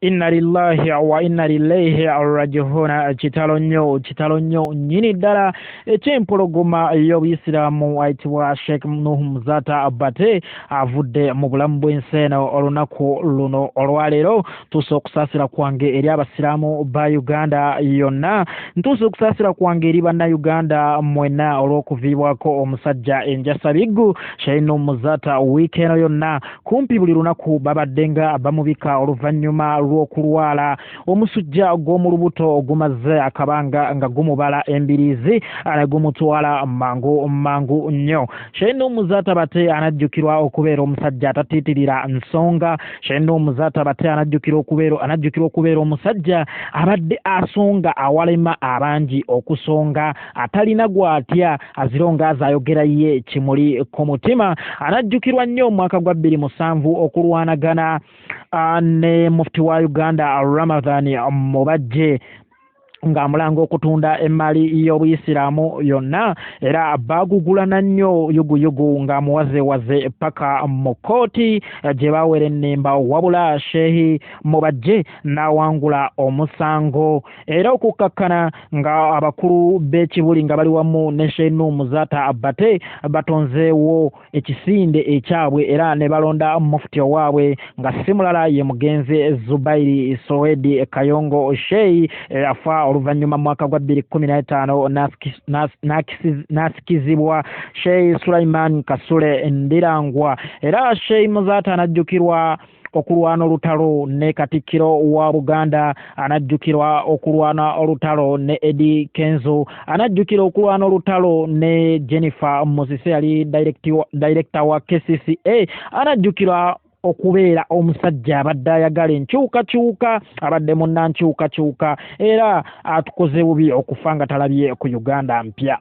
Inna lillahi wa inna ilaihi raji'un. Kitalo nnyo nnyini ddala eky'empologoma y'Obuyisiraamu ayitibwa Sheikh Nuh Muzata Bate avudde mu bulamu bw'ensi eno olunaku luno olwaleero. Ntuuse okusaasira kwange eri abasiraamu ba Uganda yonna, ntuuse okusaasira kwange eri bannayuganda mwenna olw'okuviibwako omusajja enjasabiggu Sheikh Nuh Muzata wiiki eno yonna. Kumpi buli lunaku babadde nga bamubika oluvannyuma lw'okulwala omusujja gw'omu lubuto ogumaze akabanga nga gumubala embiriizi ne gumutwala mangu nnyo. Sheikh Nuh Muzata Bate anajjukirwa okubeera omusajja atatiitirira nsonga. Sheikh Nuh Muzata Bate anajjukirwa okubeera omusajja abadde asonga awalema abangi okusonga, atalina gw'atya azira ng'azayogera ye kimuli ku mutima. Anajjukirwa nnyo omwaka gwa 2007 okulwanagana ne mufti wa Uganda Ramadhan Mubajje ng'amulanga okutunda emmali y'Obuyisiraamu yonna, era baagugulana nnyo yuguyugu ng'amuwazeewaze paka mu kkooti gye baawera ennemba, wabula Sheikh Mubajje n'awangula omusango. Era okukkakkana nga abakulu b'ekibuli nga bali wamu ne Sheikh Nuh Muzata Bate batonzeewo ekisinde ekyabwe era ne balonda mufti owaabwe nga si mulala ye mugenzi Zubairi Sowedi Kayongo Sheikh afa oluvannyuma mu mwaka gwa 2015 n'asikizibwa Sheikh Sulaiman Kasule Ndirangwa. Era Sheikh Muzata anajjukirwa okulwana olutalo ne Katikkiro wa Buganda, anajjukirwa okulwana olutalo ne Eddie Kenzo, anajjukirwa okulwana olutalo ne Jennifer Mosise yali director wa KCCA, anajjukirwa okubeera omusajja abadde ayagala enkyukakyuka, abadde munnankyukakyuka, era atukoze bubi okufa nga talabye ku Uganda mpya.